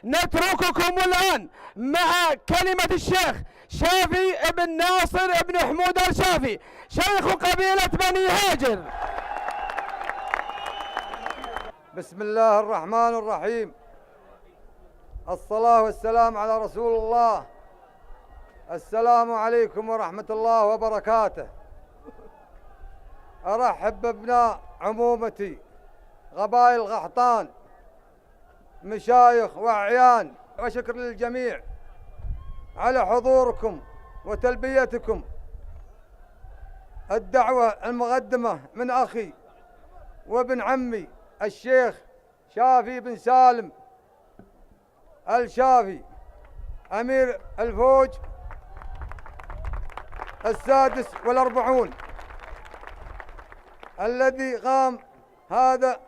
نترككم الآن مع كلمة الشيخ شافي بن ناصر بن حمود الشافي شيخ قبيلة بني هاجر. بسم الله الرحمن الرحيم. الصلاة والسلام على رسول الله. السلام عليكم ورحمة الله وبركاته. أرحب بابناء عمومتي قبائل قحطان، مشايخ وأعيان، وشكر للجميع على حضوركم وتلبيتكم الدعوة المقدمة من أخي وابن عمي الشيخ شافي بن سالم الشافي أمير الفوج ال46 الذي قام هذا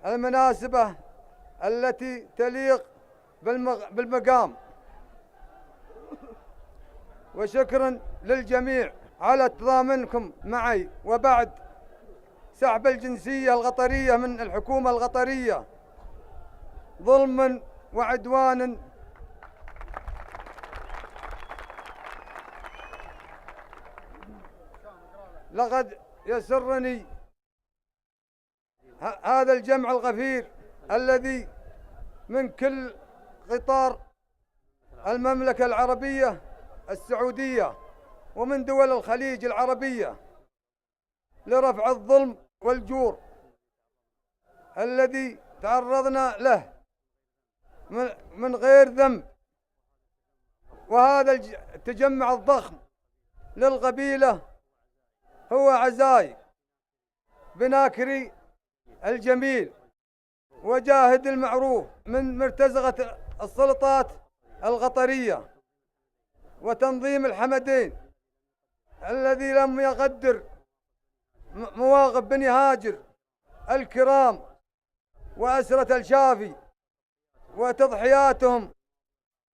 المناسبة التي تليق بالمقام. وشكرا للجميع على تضامنكم معي وبعد سحب الجنسية القطرية من الحكومة القطرية ظلما وعدوانا لقد يسرني هذا الجمع الغفير الذي من كل قطار المملكة العربية السعودية ومن دول الخليج العربية لرفع الظلم والجور الذي تعرضنا له من غير ذنب. وهذا التجمع الضخم للقبيلة هو عزاي بناكري الجميل وجاهد المعروف من مرتزقة السلطات القطرية وتنظيم الحمدين الذي لم يقدر مواقف بني هاجر الكرام وأسرة الشافي وتضحياتهم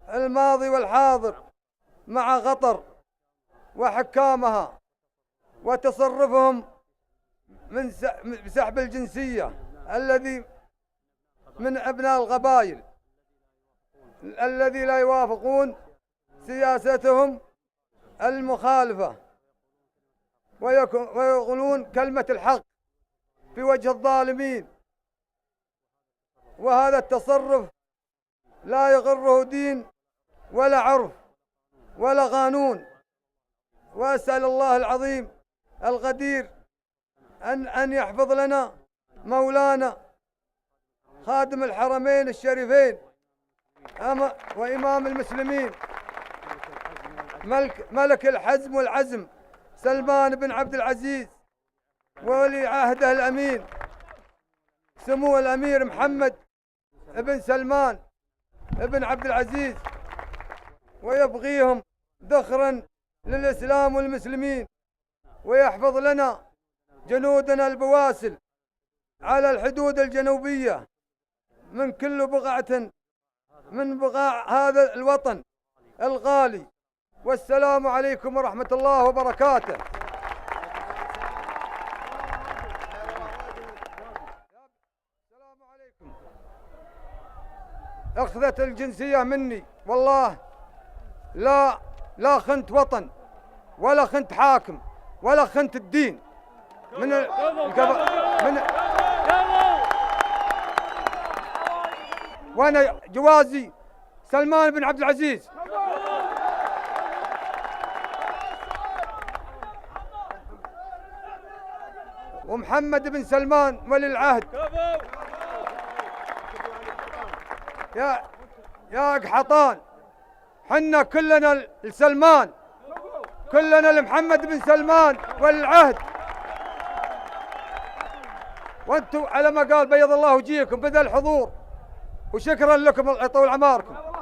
الماضي والحاضر مع قطر وحكامها وتصرفهم من سحب الجنسية الذي من أبناء القبائل الذي لا يوافقون سياستهم المخالفة ويقولون كلمة الحق في وجه الظالمين. وهذا التصرف لا يغره دين ولا عرف ولا قانون. وأسأل الله العظيم القدير أن يحفظ لنا مولانا خادم الحرمين الشريفين وإمام المسلمين ملك الحزم والعزم سلمان بن عبد العزيز وولي عهده الأمين سمو الأمير محمد بن سلمان بن عبد العزيز، ويبقيهم ذخرا للإسلام والمسلمين، ويحفظ لنا جنودنا البواسل على الحدود الجنوبية من كل بقعة من بقاع هذا الوطن الغالي. والسلام عليكم ورحمة الله وبركاته. السلام عليكم. أخذت الجنسية مني والله لا خنت وطن ولا خنت حاكم ولا خنت الدين من وانا جوازي سلمان بن عبد العزيز. ومحمد بن سلمان ولي العهد. يا قحطان حنا كلنا لسلمان، كلنا لمحمد بن سلمان ولي العهد. وانتم على ما قال بيض الله وجيهكم بذل الحضور، وشكرا لكم يطول عماركم.